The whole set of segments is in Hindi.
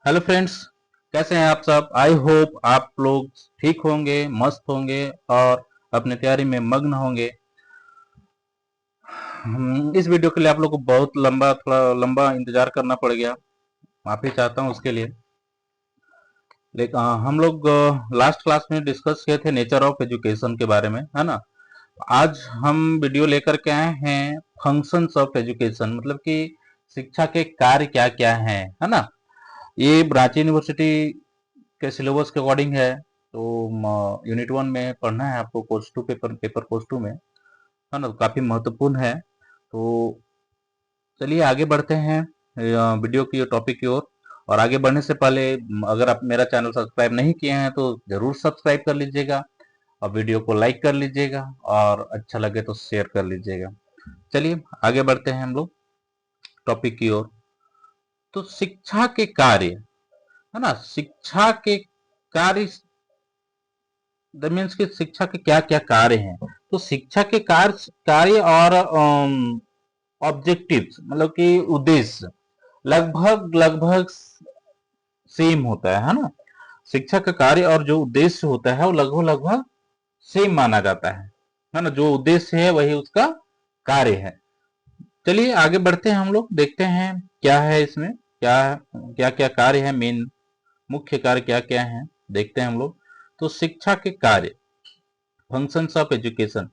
हेलो फ्रेंड्स, कैसे हैं आप सब। आई होप आप लोग ठीक होंगे, मस्त होंगे और अपने तैयारी में मग्न होंगे। इस वीडियो के लिए आप लोग को बहुत थोड़ा लंबा इंतजार करना पड़ गया। माफी चाहता हूं उसके लिए। लेकिन हम लोग लास्ट क्लास में डिस्कस किए थे नेचर ऑफ एजुकेशन के बारे में, है ना। आज हम वीडियो लेकर के आए हैं फंक्शंस ऑफ एजुकेशन, मतलब कि शिक्षा के कार्य क्या क्या हैं, है ना। ये रांची यूनिवर्सिटी के सिलेबस के अकॉर्डिंग है। तो यूनिट 1 में पढ़ना है आपको, कोर्स 2 पेपर कोर्स 2 में, है ना। काफी महत्वपूर्ण है। तो चलिए आगे बढ़ते हैं वीडियो की टॉपिक की ओर। और आगे बढ़ने से पहले अगर आप मेरा चैनल सब्सक्राइब नहीं किए हैं तो जरूर सब्सक्राइब कर लीजिएगा और वीडियो को लाइक कर लीजिएगा और अच्छा लगे तो शेयर कर लीजिएगा। चलिए आगे बढ़ते हैं हम लोग टॉपिक की ओर। तो शिक्षा के कार्य, है ना, शिक्षा के कार्य, द मीन्स कि शिक्षा के क्या क्या कार्य हैं। तो शिक्षा के कार्य और ऑब्जेक्टिव्स, मतलब कि उद्देश्य लगभग लगभग सेम होता है ना। शिक्षा का कार्य और जो उद्देश्य होता है वो लगभग लगभग सेम माना जाता है ना। जो उद्देश्य है वही उसका कार्य है। चलिए आगे बढ़ते हैं हम लोग, देखते हैं क्या है इसमें, क्या क्या क्या कार्य है, मेन मुख्य कार्य क्या क्या है, देखते हैं हम लोग। तो शिक्षा के कार्य, फंक्शंस ऑफ एजुकेशन।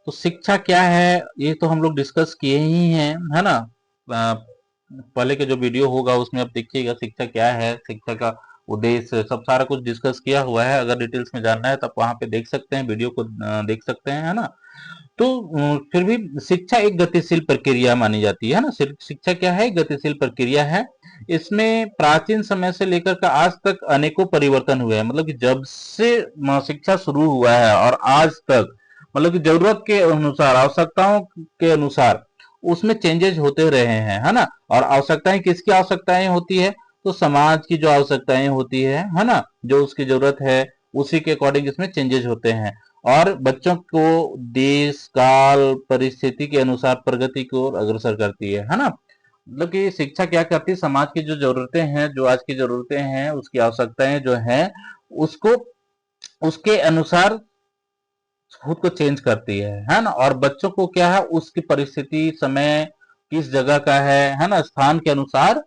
तो शिक्षा क्या है ये तो हम लोग डिस्कस किए ही हैं, है ना। पहले के जो वीडियो होगा उसमें आप देखिएगा शिक्षा क्या है, शिक्षा का उद्देश्य, सब सारा कुछ डिस्कस किया हुआ है। अगर डिटेल्स में जानना है तो आप वहां पे देख सकते हैं, वीडियो को देख सकते हैं, है ना। तो फिर भी शिक्षा एक गतिशील प्रक्रिया मानी जाती है ना। शिक्षा क्या है, गतिशील प्रक्रिया है। इसमें प्राचीन समय से लेकर के आज तक अनेकों परिवर्तन हुए हैं, मतलब कि जब से शिक्षा शुरू हुआ है और आज तक, मतलब कि जरूरत के अनुसार, आवश्यकताओं के अनुसार उसमें चेंजेस होते रहे हैं, है ना। और आवश्यकताएं किसकी आवश्यकताएं होती है, तो समाज की जो आवश्यकताएं होती है ना, जो उसकी जरूरत है उसी के अकॉर्डिंग इसमें चेंजेस होते हैं। और बच्चों को देश काल परिस्थिति के अनुसार प्रगति की ओर अग्रसर करती है ना। मतलब कि शिक्षा क्या करती है, समाज की जो जरूरतें हैं, जो आज की जरूरतें हैं, उसकी आवश्यकताएं जो हैं, उसको उसके अनुसार खुद को चेंज करती है ना। और बच्चों को क्या है, उसकी परिस्थिति, समय, किस जगह का है ना, स्थान के अनुसार,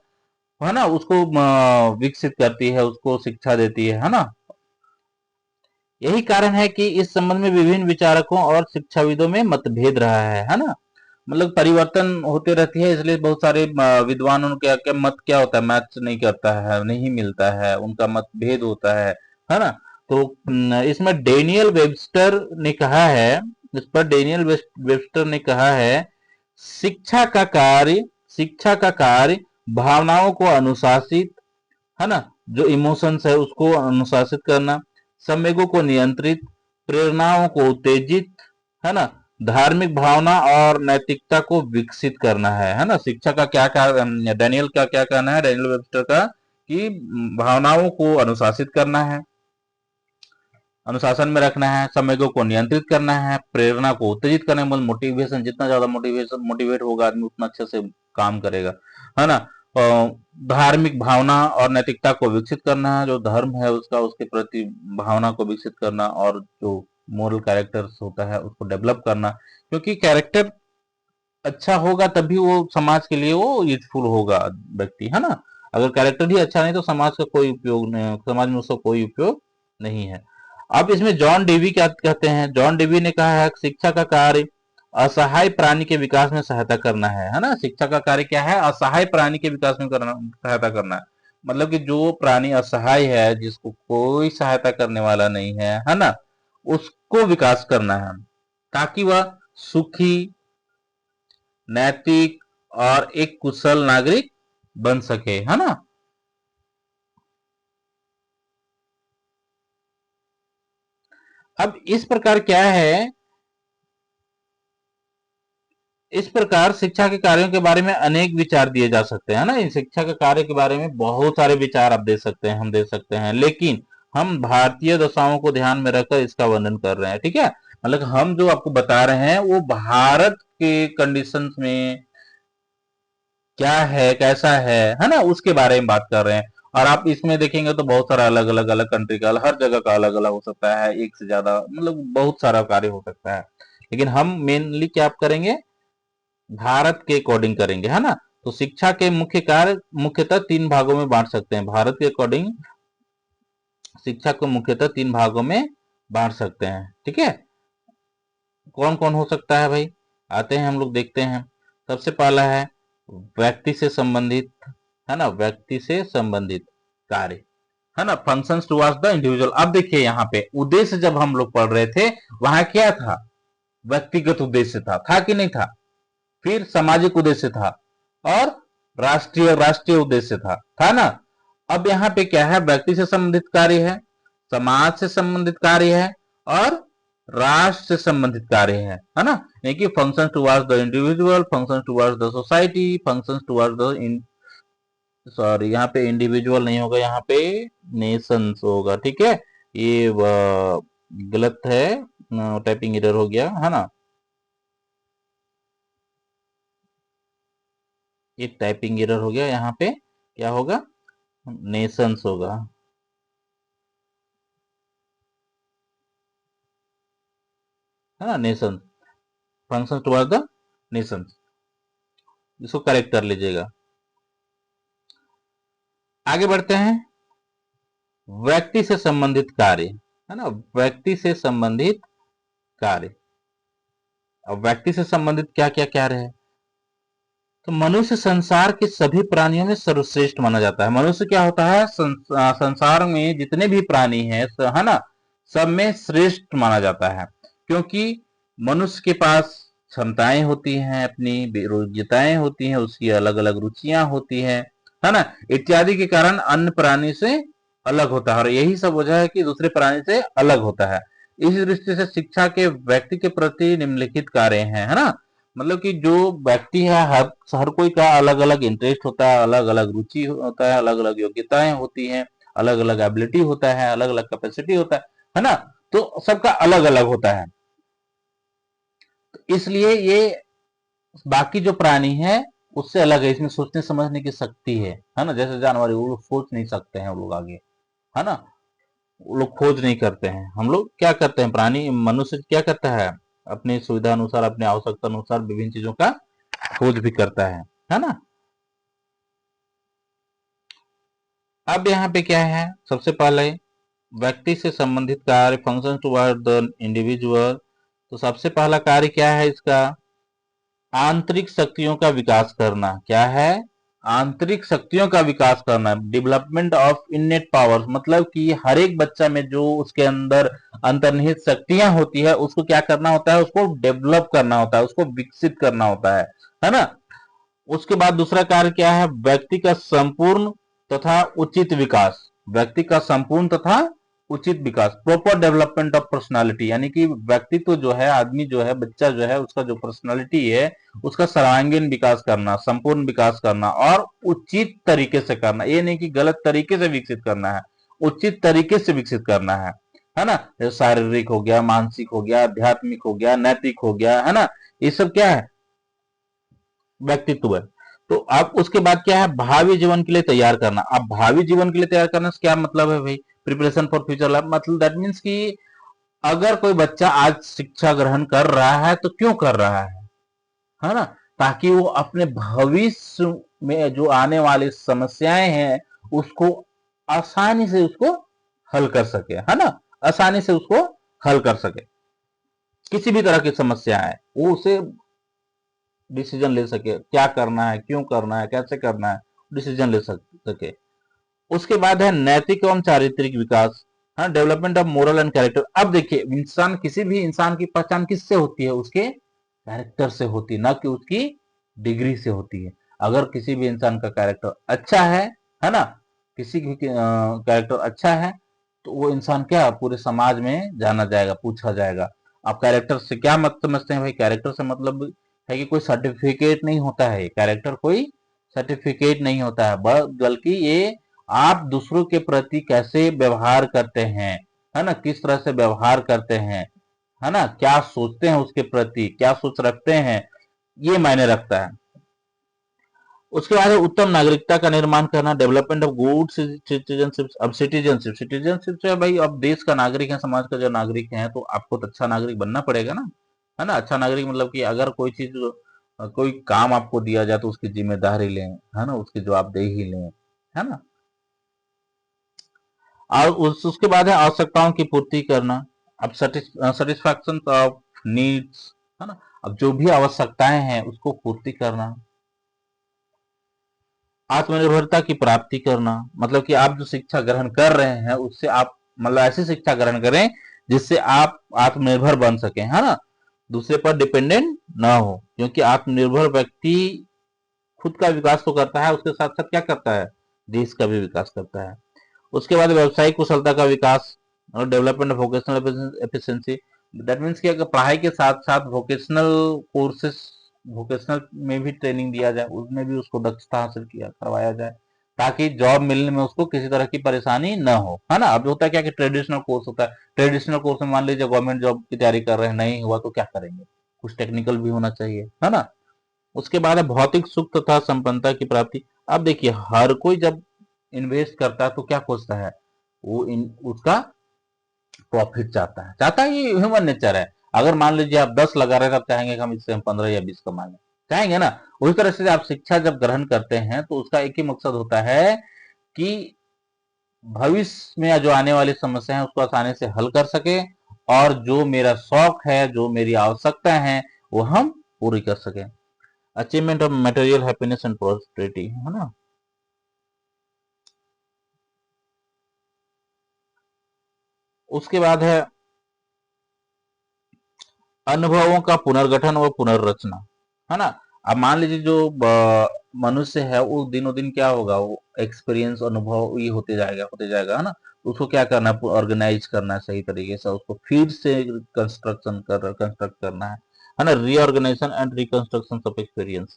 है ना, उसको विकसित करती है, उसको शिक्षा देती है ना। यही कारण है कि इस संबंध में विभिन्न विचारकों और शिक्षाविदों में मतभेद रहा है ना। मतलब परिवर्तन होते रहती है, इसलिए बहुत सारे विद्वानों का क्या मत क्या होता है, मैच नहीं करता है, नहीं मिलता है, उनका मतभेद होता है ना। तो इसमें डेनियल वेबस्टर ने कहा है, इस पर डेनियल वेबस्टर ने कहा है, शिक्षा का कार्य शिक्षा का कार्य भावनाओं को अनुशासित, है ना, जो इमोशंस है उसको अनुशासित करना, संवेगों को नियंत्रित, प्रेरणाओं को उत्तेजित, है ना, धार्मिक भावना और नैतिकता को विकसित करना है ना। शिक्षा का क्या क्या, डैनियल का क्या कहना है, डैनियल वेबस्टर का, कि भावनाओं को अनुशासित करना है, अनुशासन में रखना है, संवेगों को नियंत्रित करना है, प्रेरणा को उत्तेजित करना है, मतलब मोटिवेशन, जितना ज्यादा मोटिवेट होगा आदमी उतना अच्छे से काम करेगा, है ना। धार्मिक भावना और नैतिकता को विकसित करना है, जो धर्म है उसका, उसके प्रति भावना को विकसित करना, और जो मोरल कैरेक्टर्स होता है उसको डेवलप करना। क्योंकि कैरेक्टर अच्छा होगा तभी वो समाज के लिए वो यूजफुल होगा व्यक्ति, है ना। अगर कैरेक्टर ही अच्छा नहीं तो समाज का कोई उपयोग नहीं, समाज में उसका कोई उपयोग नहीं है। अब इसमें जॉन डेवी क्या कहते हैं, जॉन डेवी ने कहा है शिक्षा का कार्य असहाय प्राणी के विकास में सहायता करना है ना। शिक्षा का कार्य क्या है, असहाय प्राणी के विकास में करना, सहायता करना है। मतलब कि जो प्राणी असहाय है, जिसको कोई सहायता करने वाला नहीं है ना, उसको विकास करना है, ताकि वह सुखी, नैतिक और एक कुशल नागरिक बन सके, है ना। अब इस प्रकार क्या है, इस प्रकार शिक्षा के कार्यों के बारे में अनेक विचार दिए जा सकते हैं ना। इन शिक्षा के कार्य के बारे में बहुत सारे विचार आप दे सकते हैं, हम दे सकते हैं, लेकिन हम भारतीय दशाओं को ध्यान में रखकर इसका वर्णन कर रहे हैं, ठीक है। मतलब हम जो आपको बता रहे हैं वो भारत के कंडीशंस में क्या है, कैसा है ना, उसके बारे में बात कर रहे हैं। और आप इसमें देखेंगे तो बहुत सारा अलग अलग अलग कंट्री का हर जगह का अलग अलग हो सकता है, एक से ज्यादा मतलब बहुत सारा कार्य हो सकता है, लेकिन हम मेनली क्या करेंगे, भारत के अकॉर्डिंग करेंगे, है ना। तो शिक्षा के मुख्य कार्य मुख्यतः 3 भागों में बांट सकते हैं, भारत के अकॉर्डिंग शिक्षा को मुख्यतः 3 भागों में बांट सकते हैं, ठीक है। कौन कौन हो सकता है भाई, आते हैं हम लोग देखते हैं। सबसे पहला है व्यक्ति से संबंधित, है ना, व्यक्ति से संबंधित कार्य, है ना, फंक्शंस टुवर्ड्स द इंडिविजुअल। अब देखिए यहाँ पे उद्देश्य जब हम लोग पढ़ रहे थे वहां क्या था, व्यक्तिगत उद्देश्य था कि नहीं था, फिर सामाजिक उद्देश्य था, और राष्ट्रीय राष्ट्रीय उद्देश्य था ना। अब यहाँ पे क्या है, व्यक्ति से संबंधित कार्य है, समाज से संबंधित कार्य है, और राष्ट्र से संबंधित कार्य है ना। यानी कि function towards the individual, function towards the society, function towards the, sorry यहाँ पे इंडिविजुअल नहीं होगा, यहाँ पे नेशंस होगा, ठीक है। ये गलत है, टाइपिंग एरर हो गया, है ना, ये टाइपिंग एरर हो गया, यहाँ पे क्या होगा, नेशंस होगा, है ना, Nations, function towards the Nations, इसको करेक्ट कर लीजिएगा। आगे बढ़ते हैं, व्यक्ति से संबंधित कार्य, है ना, व्यक्ति से संबंधित कार्य। अब व्यक्ति से संबंधित क्या क्या कार्य है, तो मनुष्य संसार के सभी प्राणियों में सर्वश्रेष्ठ माना जाता है। मनुष्य क्या होता है, संसार में जितने भी प्राणी हैं, है ना, सब में श्रेष्ठ माना जाता है, क्योंकि मनुष्य के पास क्षमताएं होती हैं, अपनी योग्यताएं होती हैं, उसकी अलग अलग रुचियां होती हैं, है ना, इत्यादि के कारण अन्य प्राणी से अलग होता है, और यही सब वजह है कि दूसरे प्राणी से अलग होता है। इस दृष्टि से शिक्षा के व्यक्ति के प्रति निम्नलिखित कार्य हैं, है ना, मतलब कि जो व्यक्ति है, हर कोई का अलग अलग इंटरेस्ट होता है, अलग अलग रुचि होता है, अलग अलग योग्यताएं होती हैं, अलग अलग एबिलिटी होता है, अलग अलग कैपेसिटी होता है ना, तो सबका अलग अलग होता है। तो इसलिए ये बाकी जो प्राणी है उससे अलग है, इसमें सोचने समझने की शक्ति है ना, जैसे जानवर वो लोग सोच नहीं सकते हैं, वो लोग आगे, है ना, वो लोग खोज नहीं करते हैं। हम लोग क्या करते हैं, प्राणी मनुष्य क्या करता है, अपनी सुविधा अनुसार, अपनी आवश्यकता अनुसार विभिन्न चीजों का खोज भी करता है ना। अब यहाँ पे क्या है, सबसे पहले व्यक्ति से संबंधित कार्य, फंक्शन टुवर्ड द इंडिविजुअल। तो सबसे पहला कार्य क्या है इसका, आंतरिक शक्तियों का विकास करना। क्या है, आंतरिक शक्तियों का विकास करना, डेवलपमेंट ऑफ इननेट पावर्स, मतलब कि हर एक बच्चा में जो उसके अंदर अंतर्निहित शक्तियां होती है उसको क्या करना होता है, उसको डेवलप करना होता है, उसको विकसित करना होता है ना। उसके बाद दूसरा कार्य क्या है, व्यक्ति का संपूर्ण तथा उचित विकास, व्यक्ति का संपूर्ण तथा उचित विकास, प्रॉपर डेवलपमेंट ऑफ पर्सनालिटी, यानी कि व्यक्तित्व जो है, आदमी जो है, बच्चा जो है, उसका जो पर्सनालिटी है उसका सर्वांगीण विकास करना, संपूर्ण विकास करना, और उचित तरीके से करना, ये नहीं कि गलत तरीके से विकसित करना है, उचित तरीके से विकसित करना है ना। शारीरिक हो गया, मानसिक हो गया, आध्यात्मिक हो गया, नैतिक हो गया, है ना, ये सब क्या है, व्यक्तित्व है। तो अब उसके बाद क्या है, भावी जीवन के लिए तैयार करना। अब भावी जीवन के लिए तैयार करने से क्या मतलब है भाई, प्रिपरेशन फॉर फ्यूचर लाइफ, मतलब दैट मीन्स कि अगर कोई बच्चा आज शिक्षा ग्रहण कर रहा है तो क्यों कर रहा है ना, ताकि वो अपने भविष्य में जो आने वाली समस्याएं हैं उसको आसानी से उसको हल कर सके, है ना, आसानी से उसको हल कर सके। किसी भी तरह की समस्या है वो उसे डिसीजन ले सके, क्या करना है, क्यों करना है, कैसे करना है, डिसीजन ले सके। उसके बाद है नैतिक एवं चारित्रिक विकास, हाँ, development of moral and character. अब देखिए इंसान, किसी भी इंसान की पहचान किससे होती है, उसके कैरेक्टर से होती है, ना कि उसकी डिग्री से होती है। अगर किसी भी इंसान का कैरेक्टर अच्छा है ना, किसी की कैरेक्टर अच्छा है तो वो इंसान क्या पूरे समाज में जाना जाएगा, पूछा जाएगा। आप कैरेक्टर से क्या मत समझते हैं भाई, कैरेक्टर से मतलब है कि कोई सर्टिफिकेट नहीं होता है, कैरेक्टर कोई सर्टिफिकेट नहीं होता है, बल्कि ये आप दूसरों के प्रति कैसे व्यवहार करते हैं, है ना, किस तरह से व्यवहार करते हैं, है ना, क्या सोचते हैं उसके प्रति, क्या सोच रखते हैं, ये मायने रखता है। उसके बाद है उत्तम नागरिकता का निर्माण करना, डेवलपमेंट ऑफ गुड सिटीजनशिप। अब सिटीजनशिप सिटीजनशिप से भाई अब देश का नागरिक है, समाज का जो नागरिक है, तो आपको तो अच्छा नागरिक बनना पड़ेगा ना, है ना। अच्छा नागरिक मतलब कि अगर कोई चीज कोई काम आपको दिया जाए तो उसकी जिम्मेदारी लें, है ना, उसकी जवाबदेही लें, है ना। और उसके बाद है आवश्यकताओं की पूर्ति करना। अब सेटिस्फैक्शन ऑफ नीड्स, है ना। अब जो भी आवश्यकताएं हैं उसको पूर्ति करना। आत्मनिर्भरता की प्राप्ति करना, मतलब कि आप जो शिक्षा ग्रहण कर रहे हैं उससे आप मतलब ऐसी शिक्षा ग्रहण करें जिससे आप आत्मनिर्भर बन सके, है ना, दूसरे पर डिपेंडेंट ना हो। क्योंकि आत्मनिर्भर व्यक्ति खुद का विकास तो करता है, उसके साथ साथ क्या करता है, देश का भी विकास करता है। उसके बाद व्यवसायिक कुशलता का विकास और development of vocational efficiency. That means कि अगर पढ़ाई के साथ साथ वोकेशनल कोर्सेस, वोकेशनल में भी ट्रेनिंग दिया जाए, उसमें भी उसको दक्षता हासिल किया करवाया जाए, ताकि जॉब मिलने में उसको किसी तरह की परेशानी न हो, है ना। अब होता है क्या कि ट्रेडिशनल कोर्स होता है, ट्रेडिशनल कोर्स में मान लीजिए गवर्नमेंट जॉब की तैयारी कर रहे हैं, नहीं हुआ तो क्या करेंगे, कुछ टेक्निकल भी होना चाहिए, है ना। उसके बाद है भौतिक सुख तथा संपन्नता की प्राप्ति। अब देखिए हर कोई जब इन्वेस्ट करता है तो क्या खोजता है, वो उसका प्रॉफिट चाहता है, ये ह्यूमन नेचर है। अगर मान लीजिए आप 10 लगा रहे हैं, तब चाहेंगे कि हम इससे हम 15 या 20 कमा लें, चाहेंगे ना। उसी तरह से आप शिक्षा जब ग्रहण करते हैं तो उसका एक ही मकसद होता है कि भविष्य में जो आने वाली समस्या है उसको आसानी से हल कर सके, और जो मेरा शौक है, जो मेरी आवश्यकता है, वो हम पूरी कर सके। Achievement of material happiness and prosperity, है ना। उसके बाद है अनुभवों का पुनर्गठन और पुनर्रचना, है ना। अब मान लीजिए जो मनुष्य है वो दिनों दिन क्या होगा, वो एक्सपीरियंस अनुभव ये होते जाएगा, है ना। उसको क्या करना है, ऑर्गेनाइज करना है सही तरीके से, उसको फिर से कंस्ट्रक्ट करना है ना, reorganisation and reconstruction of experience,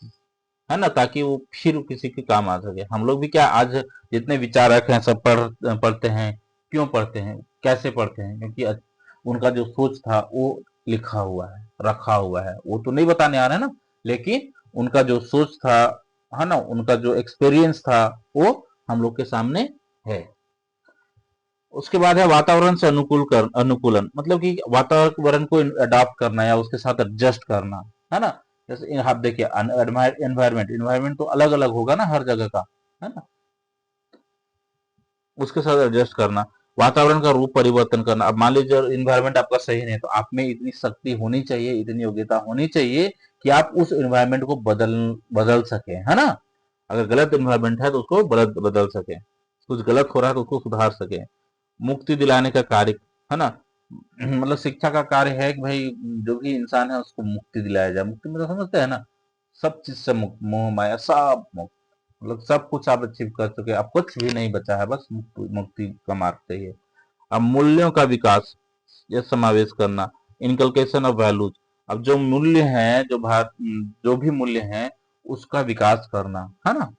है ना, ताकि वो फिर किसी के काम आ सके। हम लोग भी क्या आज जितने विचारक हैं सब पढ़ते हैं, क्यों पढ़ते हैं, कैसे पढ़ते हैं, क्योंकि उनका जो सोच था वो लिखा हुआ है, रखा हुआ है, वो तो नहीं बताने आ रहे हैं ना, लेकिन उनका जो सोच था, है ना, उनका जो एक्सपीरियंस था, वो हम लोग के सामने है। उसके बाद है वातावरण से अनुकूलन, मतलब कि वातावरण को अडॉप्ट करना या उसके साथ एडजस्ट करना, है ना। जैसे आप देखिए एनवायरमेंट एनवायरमेंट तो अलग अलग होगा ना हर जगह का, है ना, उसके साथ एडजस्ट करना। वातावरण का रूप परिवर्तन करना। अब मान लीजिए इन्वायरमेंट आपका सही नहीं है, तो आप में इतनी शक्ति होनी चाहिए, इतनी योग्यता होनी चाहिए कि आप उस इन्वायरमेंट को बदल बदल सके, है ना। अगर गलत इन्वायरमेंट है तो उसको बदल सके, कुछ गलत हो रहा है तो उसको सुधार सके। मुक्ति दिलाने का कार्य, है ना। मतलब शिक्षा का कार्य है कि भाई जो भी इंसान है उसको मुक्ति दिलाया जाए। मुक्ति मतलब समझते हैं ना, सब चीज से मुक्त, मोह माया सब मुक्त, मतलब सब कुछ आप अचीव कर चुके, अब कुछ भी नहीं बचा है, बस मुक्ति का मार्ग चाहिए। अब मूल्यों का विकास, ये समावेश करना, इनकलकेशन ऑफ वैल्यूज। अब जो मूल्य हैं, जो भी मूल्य हैं उसका विकास करना, है ना।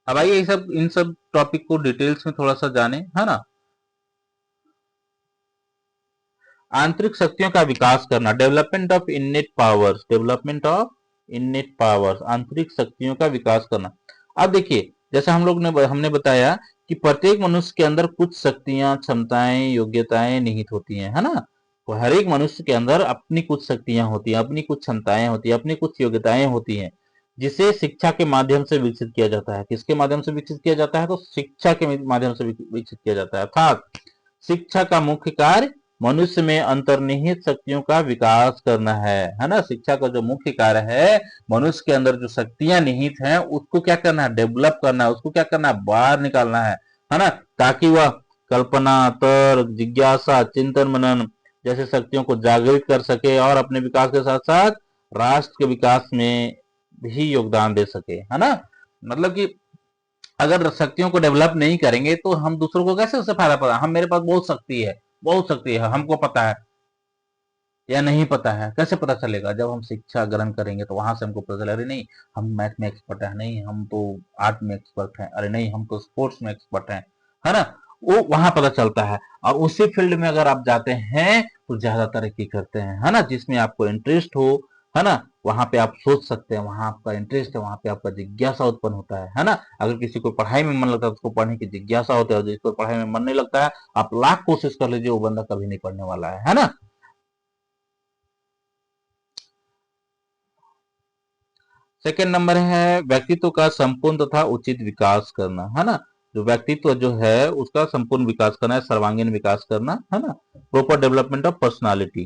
अब आइए इन सब टॉपिक को डिटेल्स में थोड़ा सा जाने, है ना। आंतरिक शक्तियों का विकास करना, डेवलपमेंट ऑफ इननेट पावर्स, आंतरिक शक्तियों का विकास करना। अब देखिए जैसे हमने बताया कि प्रत्येक मनुष्य के अंदर कुछ शक्तियां, क्षमताएं, योग्यताएं निहित होती हैं, है ना। तो हर एक मनुष्य के अंदर अपनी कुछ शक्तियां होती हैं, अपनी कुछ क्षमताएं होती हैं, अपनी कुछ योग्यताएं होती हैं, जिसे शिक्षा के माध्यम से विकसित किया जाता है। किसके माध्यम से विकसित किया जाता है, तो शिक्षा के माध्यम से विकसित किया जाता है। अर्थात शिक्षा का मुख्य कार्य मनुष्य में अंतर्निहित शक्तियों का विकास करना है ना। शिक्षा का जो मुख्य कार्य है, मनुष्य के अंदर जो शक्तियां निहित हैं उसको क्या करना है, डेवलप करना है, उसको क्या करना है, बाहर निकालना है ना, ताकि वह कल्पना, तर्क, जिज्ञासा, चिंतन मनन जैसे शक्तियों को जागृत कर सके और अपने विकास के साथ साथ राष्ट्र के विकास में भी योगदान दे सके, है ना। मतलब कि अगर शक्तियों को डेवलप नहीं करेंगे तो हम दूसरों को कैसे उससे फायदा पड़ा, हम मेरे पास बहुत शक्ति है, हमको पता है या नहीं पता है, कैसे पता चलेगा, जब हम शिक्षा ग्रहण करेंगे तो वहां से हमको पता चलेगा, अरे नहीं हम मैथ में एक्सपर्ट है, नहीं हम तो आर्ट में एक्सपर्ट हैं, अरे नहीं हम तो स्पोर्ट्स में एक्सपर्ट हैं, है ना। वो वहां पता चलता है। और उसी फील्ड में अगर आप जाते हैं तो ज्यादा तरक्की करते हैं, है ना, जिसमें आपको इंटरेस्ट हो, है ना, वहां पे आप सोच सकते हैं, वहां आपका इंटरेस्ट है, वहां पे आपका जिज्ञासा उत्पन्न होता है ना। अगर किसी को पढ़ाई में मन लगता है तो उसको पढ़ने की जिज्ञासा होता है, और जिसको पढ़ाई में मन नहीं लगता है, आप लाख कोशिश कर लीजिए, वो बंदा कभी नहीं पढ़ने वाला है ना। सेकंड नंबर है व्यक्तित्व का संपूर्ण तथा उचित विकास करना, है ना। जो व्यक्तित्व जो है उसका संपूर्ण विकास करना है, सर्वांगीण विकास करना, है ना। Proper development of personality,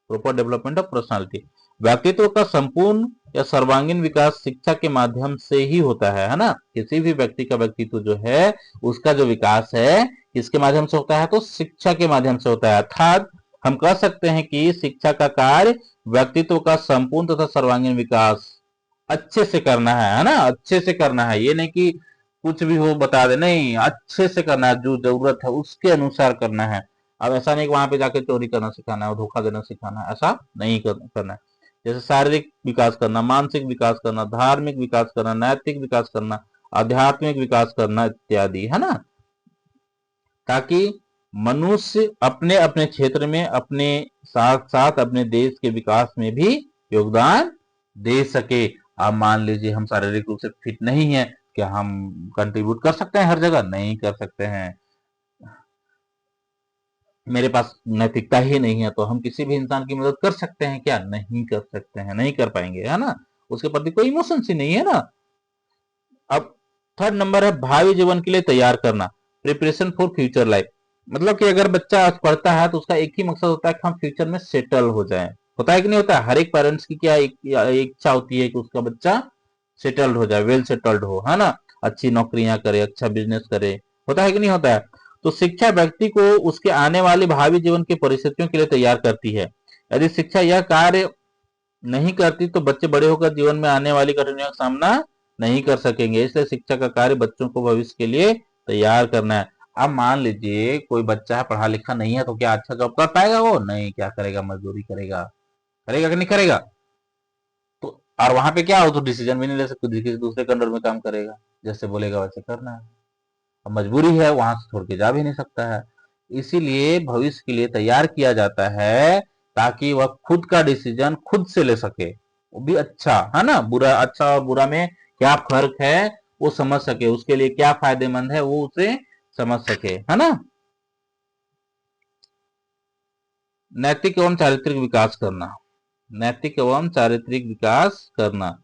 proper development of personality. व्यक्तित्व का संपूर्ण या सर्वांगीण विकास शिक्षा के माध्यम से ही होता है ना। किसी भी व्यक्ति का व्यक्तित्व जो है उसका जो विकास है किसके माध्यम से होता है, तो शिक्षा के माध्यम से होता है। अर्थात हम कह सकते हैं कि शिक्षा का कार्य व्यक्तित्व का संपूर्ण तथा सर्वांगीण विकास अच्छे से करना है ना, अच्छे से करना है। ये नहीं कि कुछ भी हो बता दे, नहीं, अच्छे से करना है, जो जरूरत है उसके अनुसार करना है। अब ऐसा नहीं कि वहां पे जाके चोरी करना सिखाना है और धोखा देना सिखाना है, ऐसा नहीं करना है। जैसे शारीरिक विकास करना, मानसिक विकास करना, धार्मिक विकास करना, नैतिक विकास करना, आध्यात्मिक विकास करना इत्यादि, है ना। ताकि मनुष्य अपने अपने क्षेत्र में अपने साथ साथ अपने देश के विकास में भी योगदान दे सके। आप मान लीजिए हम शारीरिक रूप से फिट नहीं है, क्या हम कंट्रीब्यूट कर सकते हैं हर जगह? नहीं कर सकते हैं। मेरे पास नैतिकता ही नहीं है तो हम किसी भी इंसान की मदद कर सकते हैं क्या? नहीं कर सकते हैं, नहीं कर पाएंगे, है ना। उसके प्रति कोई इमोशन ही नहीं है ना। अब थर्ड नंबर है भावी जीवन के लिए तैयार करना, प्रिपरेशन फॉर फ्यूचर लाइफ। मतलब कि अगर बच्चा आज पढ़ता है तो उसका एक ही मकसद होता है कि हम फ्यूचर में सेटल हो जाएं। होता है कि नहीं होता है? हर एक पेरेंट्स की क्या एक इच्छा होती है कि उसका बच्चा सेटल्ड हो जाए, वेल सेटल्ड हो, है ना, अच्छी नौकरियां करे, अच्छा बिजनेस करे। होता है कि नहीं होता है? तो शिक्षा व्यक्ति को उसके आने वाले भावी जीवन की परिस्थितियों के लिए तैयार करती है। यदि शिक्षा यह कार्य नहीं करती तो बच्चे बड़े होकर जीवन में आने वाली कठिनाइयों का सामना नहीं कर सकेंगे। इसलिए शिक्षा का कार्य बच्चों को भविष्य के लिए तैयार करना है। अब मान लीजिए कोई बच्चा है पढ़ा लिखा नहीं है तो क्या अच्छा जॉब कर पाएगा? वो नहीं, क्या करेगा? मजदूरी करेगा, करेगा कि नहीं करेगा? तो और वहां पे क्या हो, तो डिसीजन भी नहीं ले सकते, किसी दूसरे के अंडर में काम करेगा, जैसे बोलेगा वैसे करना है। अब मजबूरी है, वहां से छोड़ के जा भी नहीं सकता है। इसीलिए भविष्य के लिए तैयार किया जाता है ताकि वह खुद का डिसीजन खुद से ले सके, वो भी अच्छा, है ना। बुरा, अच्छा और बुरा में क्या फर्क है वो समझ सके, उसके लिए क्या फायदेमंद है वो उसे समझ सके, है ना। नैतिक एवं चारित्रिक विकास करना, नैतिक एवं चारित्रिक विकास करना।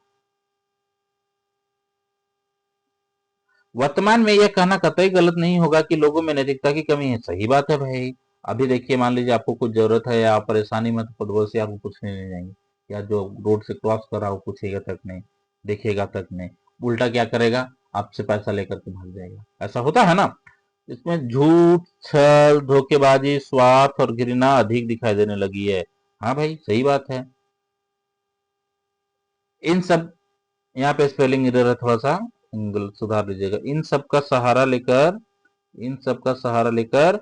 वर्तमान में यह कहना कतई गलत नहीं होगा कि लोगों में नैतिकता की कमी है। सही बात है भाई। अभी देखिए, मान लीजिए आपको कुछ जरूरत है या आप परेशानी में, तो पड़ोस से आपको पूछने नहीं जाएंगे, या जो रोड से क्रॉस कर रहा हो पूछेगा तक नहीं, देखेगा तक नहीं, उल्टा क्या करेगा, आपसे पैसा लेकर के भाग जाएगा। ऐसा होता है ना। इसमें झूठ, छल, धोखेबाजी, स्वार्थ और घृणा अधिक दिखाई देने लगी है। हाँ भाई, सही बात है। इन सब, यहाँ पे स्पेलिंग एरर है थोड़ा सा, सुधार लीजिएगा। इन सब का सहारा लेकर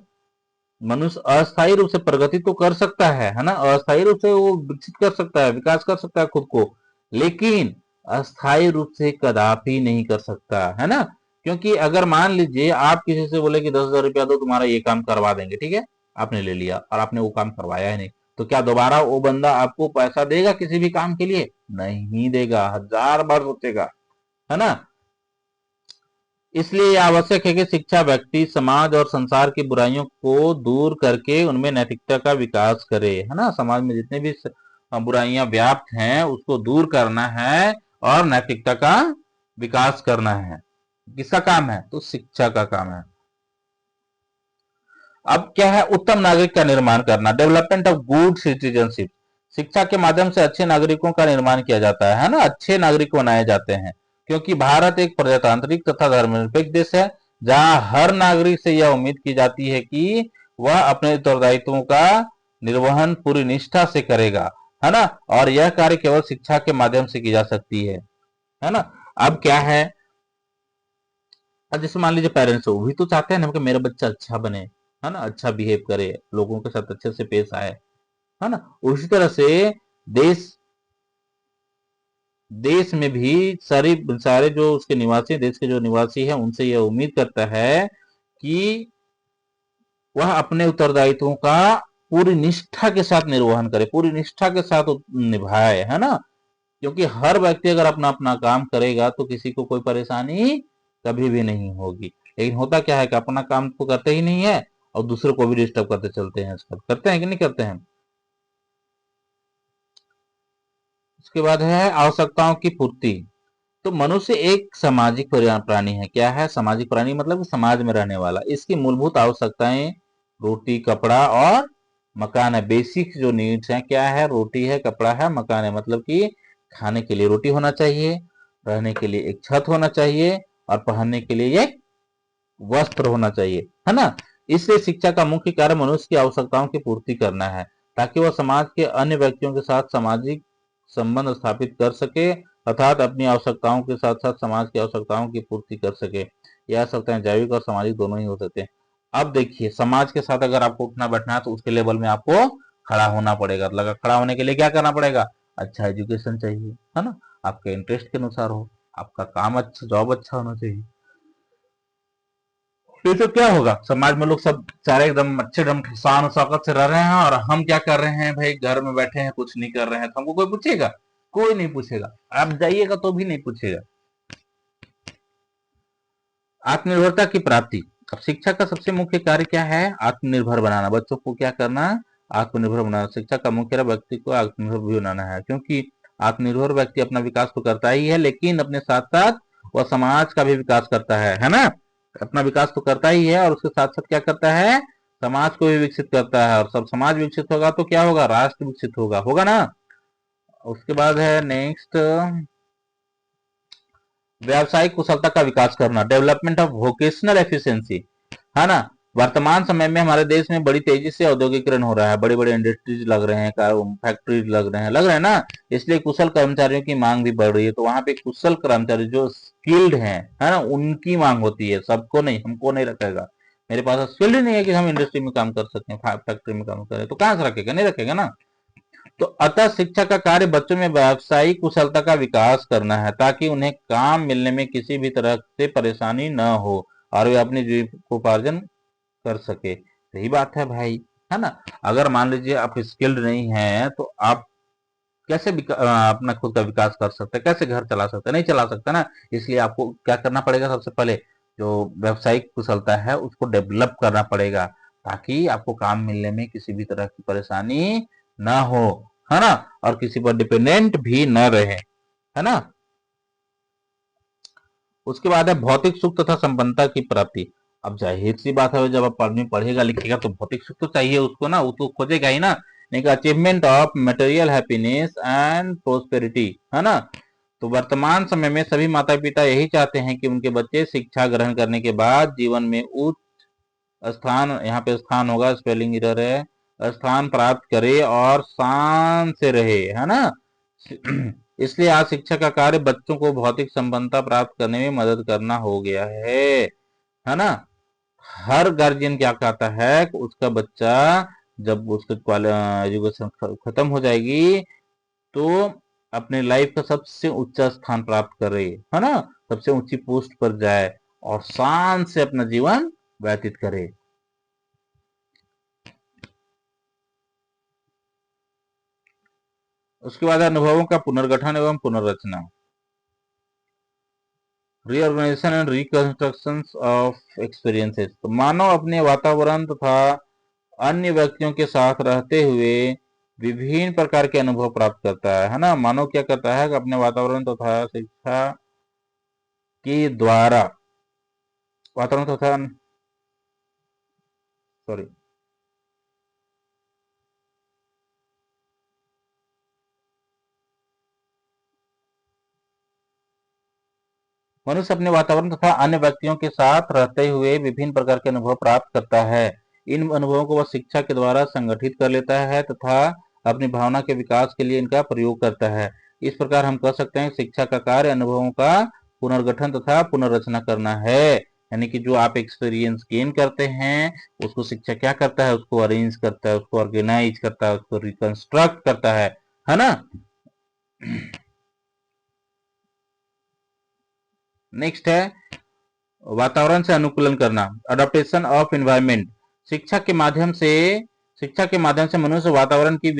मनुष्य अस्थायी रूप से प्रगति तो कर सकता है ना, अस्थायी रूप से वो विकसित कर सकता है, विकास कर सकता है खुद को, लेकिन अस्थायी रूप से कदापि नहीं कर सकता, है ना। क्योंकि अगर मान लीजिए आप किसी से बोले कि 10,000 रुपया दो, तुम्हारा ये काम करवा देंगे, ठीक है, आपने ले लिया और आपने वो काम करवाया ही नहीं, तो क्या दोबारा वो बंदा आपको पैसा देगा किसी भी काम के लिए? नहीं देगा, 1000 बार सोचेगा, है ना। इसलिए यह आवश्यक है कि शिक्षा व्यक्ति, समाज और संसार की बुराइयों को दूर करके उनमें नैतिकता का विकास करे, है ना। समाज में जितने भी बुराइयां व्याप्त हैं उसको दूर करना है और नैतिकता का विकास करना है। किसका काम है? तो शिक्षा का काम है। अब क्या है? उत्तम नागरिक का निर्माण करना, डेवलपमेंट ऑफ गुड सिटीजनशिप। शिक्षा के माध्यम से अच्छे नागरिकों का निर्माण किया जाता है ना, अच्छे नागरिक बनाए जाते हैं। क्योंकि भारत एक प्रजातांत्रिक तथा धर्मनिरपेक्ष देश है, जहां हर नागरिक से यह उम्मीद की जाती है कि वह अपने उत्तरदायित्वों का निर्वहन पूरी निष्ठा से करेगा, है ना। और यह कार्य केवल शिक्षा के माध्यम से की जा सकती है ना। अब क्या है, अब जैसे मान लीजिए पेरेंट्स हो, वो भी तो चाहते हैं ना कि मेरा बच्चा अच्छा बने, है ना, अच्छा बिहेव करे, लोगों के साथ अच्छे से पेश आए, है ना। उसी तरह से देश देश में भी सारे सारे जो उसके निवासी, देश के जो निवासी हैं, उनसे यह उम्मीद करता है कि वह अपने उत्तरदायित्वों का पूरी निष्ठा के साथ निर्वहन करे, पूरी निष्ठा के साथ निभाए, है ना। क्योंकि हर व्यक्ति अगर अपना अपना काम करेगा तो किसी को कोई परेशानी कभी भी नहीं होगी। लेकिन होता क्या है कि अपना काम तो करते ही नहीं है और दूसरों को भी डिस्टर्ब करते चलते हैं, आजकल करते हैं कि नहीं करते हैं। उसके बाद है आवश्यकताओं की पूर्ति। तो मनुष्य एक सामाजिक प्राणी है। क्या है सामाजिक प्राणी? मतलब समाज में रहने वाला। इसकी मूलभूत आवश्यकताएं रोटी, कपड़ा और मकान है। बेसिक जो नीड्स हैं क्या है? रोटी है, कपड़ा है, मकान है। मतलब कि खाने के लिए रोटी होना चाहिए, रहने के लिए एक छत होना चाहिए और पहनने के लिए एक वस्त्र होना चाहिए, है ना। इसलिए शिक्षा का मुख्य कार्य मनुष्य की आवश्यकताओं की पूर्ति करना है, ताकि वह समाज के अन्य व्यक्तियों के साथ सामाजिक संबंध स्थापित कर सके, अर्थात अपनी आवश्यकताओं के साथ साथ समाज की आवश्यकताओं की पूर्ति कर सके। यह आवश्यकताएं जैविक और सामाजिक दोनों ही हो सकते हैं। अब देखिए, समाज के साथ अगर आपको उठना बैठना है तो उसके लेवल में आपको खड़ा होना पड़ेगा। मतलब खड़ा होने के लिए क्या करना पड़ेगा? अच्छा एजुकेशन चाहिए, है ना, आपके इंटरेस्ट के अनुसार हो, आपका काम अच्छा, जॉब अच्छा होना चाहिए। ये तो क्या होगा, समाज में लोग सब सारे एकदम अच्छे एकदम शान शौकत से रह रहे हैं और हम क्या कर रहे हैं भाई, घर में बैठे हैं, कुछ नहीं कर रहे हैं, तो हमको कोई पूछेगा? कोई नहीं पूछेगा। आप जाइएगा तो भी नहीं पूछेगा। आत्मनिर्भरता की प्राप्ति। अब शिक्षा का सबसे मुख्य कार्य क्या है? आत्मनिर्भर बनाना। बच्चों को क्या करना? आत्मनिर्भर बनाना। शिक्षा का मुख्य व्यक्ति को आत्मनिर्भर भी बनाना है, क्योंकि आत्मनिर्भर व्यक्ति अपना विकास तो करता ही है, लेकिन अपने साथ साथ वह समाज का भी विकास करता है ना। अपना विकास तो करता ही है और उसके साथ साथ क्या करता है? समाज को भी विकसित करता है। और सब समाज विकसित होगा तो क्या होगा? राष्ट्र विकसित होगा, होगा ना। उसके बाद है नेक्स्ट, व्यावसायिक कुशलता का विकास करना, डेवलपमेंट ऑफ वोकेशनल एफिशिएंसी, है ना। वर्तमान समय में हमारे देश में बड़ी तेजी से औद्योगिकरण हो रहा है, बड़े बड़े इंडस्ट्रीज लग रहे हैं, फैक्ट्रीज लग रहे हैं ना। इसलिए कुशल कर्मचारियों की मांग भी बढ़ रही है। तो वहां पे कुशल कर्मचारी जो स्किल्ड हैं, है ना, उनकी मांग होती है। सबको नहीं, हमको नहीं रखेगा। मेरे पास स्किल्ड ही नहीं है कि हम इंडस्ट्री में काम कर सकते हैं, फैक्ट्री में काम करें, तो कहां से रखेगा? नहीं रखेगा ना। तो अतः शिक्षा का कार्य बच्चों में व्यावसायिक कुशलता का विकास करना है, ताकि उन्हें काम मिलने में किसी भी तरह से परेशानी न हो और वे अपनी जीविकोपार्जन कर सके। सही बात है भाई, है ना। अगर मान लीजिए आप स्किल्ड नहीं है तो आप कैसे अपना खुद का विकास कर सकते हैं? कैसे घर चला सकते हैं? नहीं चला सकते ना। इसलिए आपको क्या करना पड़ेगा? सबसे पहले जो व्यावसायिक कुशलता है उसको डेवलप करना पड़ेगा, ताकि आपको काम मिलने में किसी भी तरह की परेशानी ना हो, है ना, और किसी पर डिपेंडेंट भी न रहे, है ना। उसके बाद है भौतिक सुख तथा संपन्नता की प्राप्ति। अब जाहिर सी बात है, जब आप आदमी पढ़ेगा लिखेगा तो भौतिक सुख तो चाहिए उसको ना, वो तो खोजेगा ही ना। नहीं, achievement of material happiness and prosperity, है ना। तो वर्तमान समय में सभी माता पिता यही चाहते हैं कि उनके बच्चे शिक्षा ग्रहण करने के बाद जीवन में उच्च स्थान, यहाँ पे स्थान होगा, स्पेलिंग एरर है, स्थान प्राप्त करे और शान से रहे, है ना। इसलिए आज शिक्षा का कार्य बच्चों को भौतिक संपन्नता प्राप्त करने में मदद करना हो गया है ना। हर गार्जियन क्या कहता है कि उसका बच्चा जब उसकी एजुकेशन खत्म हो जाएगी तो अपने लाइफ का सबसे ऊंचा स्थान प्राप्त करे, है ना, सबसे ऊंची पोस्ट पर जाए और शान से अपना जीवन व्यतीत करे। उसके बाद अनुभवों का पुनर्गठन एवं पुनर्रचना, reorganisation and reconstruction of experiences. तो मानव अपने वातावरण तथा अन्य व्यक्तियों के साथ रहते हुए विभिन्न प्रकार के अनुभव प्राप्त करता है ना। मानव क्या करता है कि अपने वातावरण तथा शिक्षा के द्वारा, वातावरण तथा, सॉरी, मनुष्य अपने वातावरण तथा अन्य व्यक्तियों के साथ रहते हुए विभिन्न प्रकार के अनुभव प्राप्त करता है। इन अनुभवों को वह शिक्षा के द्वारा संगठित कर लेता है तथा अपनी भावना के विकास के लिए इनका प्रयोग करता है। इस प्रकार हम कह सकते हैं शिक्षा का कार्य अनुभवों का पुनर्गठन तथा पुनर्रचना करना है। यानी कि जो आप एक्सपीरियंस गेन करते हैं उसको शिक्षा क्या करता है? उसको अरेंज करता है, उसको ऑर्गेनाइज करता है, उसको रिकंस्ट्रक्ट करता है ना। नेक्स्ट है वातावरण से अनुकूलन करना, अडोप्टेशन ऑफ इन्वायरमेंट। शिक्षा के माध्यम से मनुष्य वातावरण की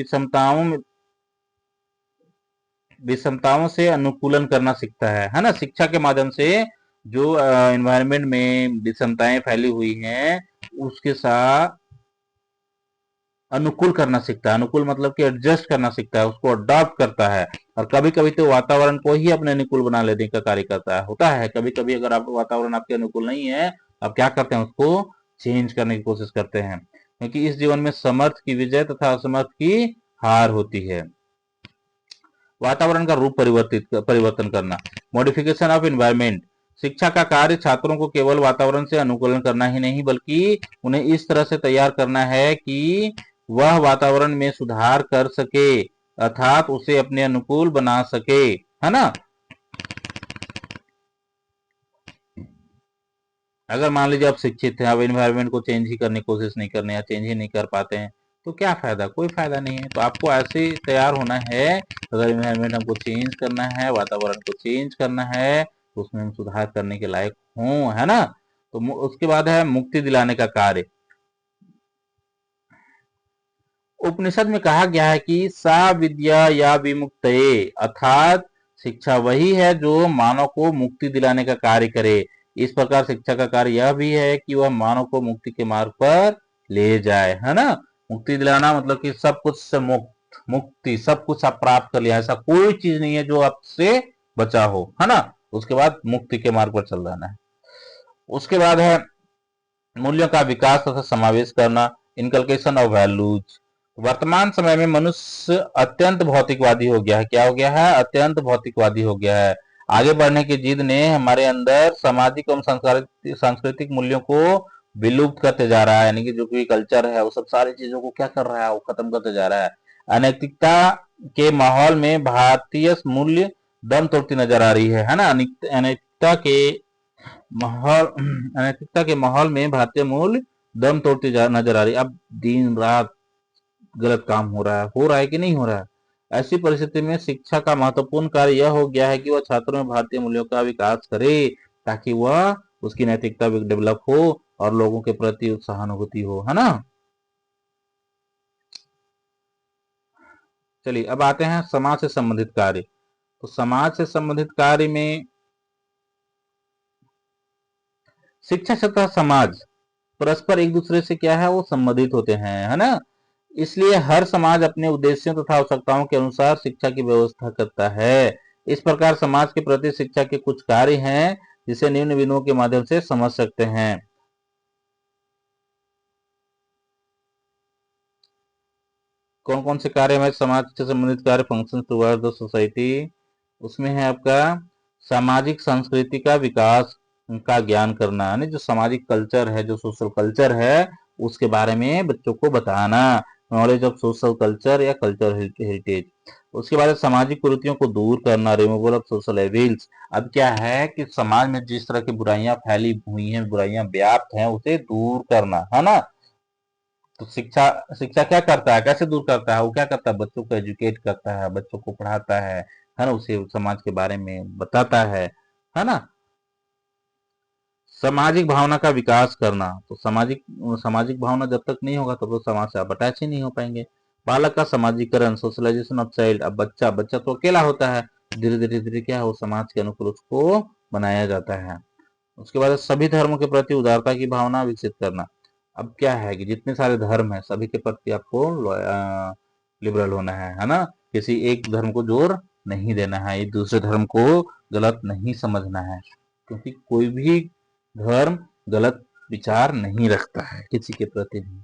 विषमताओं से अनुकूलन करना सीखता है ना। शिक्षा के माध्यम से जो एनवायरनमेंट में विषमताएं फैली हुई हैं उसके साथ अनुकूल करना सीखता है। अनुकूल मतलब कि एडजस्ट करना सीखता है, उसको अडॉप्ट करता है। और कभी कभी तो वातावरण को ही अपने अनुकूल बना लेने का कार्य करता है। होता है कभी कभी अगर आप वातावरण आपके अनुकूल नहीं है, आप क्या करते हैं, उसको चेंज करने की कोशिश करते हैं, क्योंकि इस जीवन में समर्थ की विजय तथा असमर्थ की हार होती है। वातावरण का रूप परिवर्तन करना, मॉडिफिकेशन ऑफ एनवायरमेंट। शिक्षा का कार्य छात्रों को केवल वातावरण से अनुकूलन करना ही नहीं बल्कि उन्हें इस तरह से तैयार करना है कि वह वातावरण में सुधार कर सके, अर्थात उसे अपने अनुकूल बना सके, है ना। अगर मान लीजिए आप शिक्षित हैं, आप एनवायरनमेंट को चेंज ही करने की कोशिश नहीं करने या चेंज ही नहीं कर पाते हैं, तो क्या फायदा, कोई फायदा नहीं है। तो आपको ऐसे तैयार होना है, अगर एनवायरनमेंट हमको चेंज करना है, वातावरण को चेंज करना है, तो उसमें हम सुधार करने के लायक हों, है ना। तो उसके बाद है मुक्ति दिलाने का कार्य। उपनिषद में कहा गया है कि सा विद्या या विमुक्तये, अर्थात शिक्षा वही है जो मानव को मुक्ति दिलाने का कार्य करे। इस प्रकार शिक्षा का कार्य यह भी है कि वह मानव को मुक्ति के मार्ग पर ले जाए, है ना। मुक्ति दिलाना मतलब कि सब कुछ से मुक्ति, सब कुछ आप प्राप्त कर लिया, ऐसा कोई चीज नहीं है जो आपसे बचा हो, है ना। उसके बाद मुक्ति के मार्ग पर चल जाना है। उसके बाद है मूल्यों का विकास तथा समावेश करना, इनकलकेशन ऑफ वैल्यूज। वर्तमान समय में मनुष्य अत्यंत भौतिकवादी हो गया है। क्या हो गया है, अत्यंत भौतिकवादी हो गया है। आगे बढ़ने की जिद ने हमारे अंदर सामाजिक एवं सांस्कृतिक मूल्यों को विलुप्त करते जा रहा है, यानी कि जो भी कल्चर है वो सब सारी चीजों को क्या कर रहा है, वो खत्म करते जा रहा है। अनैतिकता के माहौल में भारतीय मूल्य दम तोड़ती नजर आ रही है ना। अनैतिकता के माहौल में भारतीय मूल्य दम तोड़ती नजर आ रही है। अब दिन रात गलत काम हो रहा है कि नहीं हो रहा है। ऐसी परिस्थिति में शिक्षा का महत्वपूर्ण कार्य यह हो गया है कि वह छात्रों में भारतीय मूल्यों का विकास करे, ताकि वह उसकी नैतिकता डेवलप हो और लोगों के प्रति सहानुभूति हो, है ना। चलिए अब आते हैं समाज से संबंधित कार्य। तो समाज से संबंधित कार्य में शिक्षा तथा समाज परस्पर एक दूसरे से क्या है, वो संबंधित होते हैं, है ना। इसलिए हर समाज अपने उद्देश्यों तथा आवश्यकताओं के अनुसार शिक्षा की व्यवस्था करता है। इस प्रकार समाज के प्रति शिक्षा के कुछ कार्य हैं जिसे निम्न बिंदुओं के माध्यम से समझ सकते हैं। कौन कौन से कार्य में समाज से संबंधित कार्य, फंक्शन टुवर्ड द सोसाइटी। उसमें है आपका सामाजिक संस्कृति का विकास का ज्ञान करना, यानी जो सामाजिक कल्चर है, जो सोशल कल्चर है, उसके बारे में बच्चों को बताना, नॉलेज ऑफ सोशल कल्चर या कल्चर हेरिटेज। उसके बाद सामाजिक कुरीतियों को दूर करना, रिमूवल ऑफ सोशल एविल्स। अब क्या है कि समाज में जिस तरह की बुराइयां फैली हुई हैं, बुराइयां व्याप्त हैं, उसे दूर करना, है ना। तो शिक्षा शिक्षा क्या करता है, कैसे दूर करता है, वो क्या करता है, बच्चों को एजुकेट करता है, बच्चों को पढ़ाता है ना, उसे समाज के बारे में बताता है ना। सामाजिक भावना का विकास करना, तो सामाजिक सामाजिक भावना जब तक नहीं होगा तब तो समाज से आप अटैच ही नहीं हो पाएंगे। बालक का समाजीकरण, सोशलाइजेशन ऑफ चाइल्ड। अब बच्चा बच्चा तो अकेला होता है, धीरे धीरे धीरे क्या है, वो समाज के अनुकूल उसको बनाया जाता है। उसके बाद सभी धर्मों के प्रति उदारता की भावना विकसित करना। अब क्या है कि जितने सारे धर्म है सभी के प्रति आपको लिबरल होना है ना। किसी एक धर्म को जोर नहीं देना है, एक दूसरे धर्म को गलत नहीं समझना है, क्योंकि कोई भी धर्म गलत विचार नहीं रखता है किसी के प्रति भी।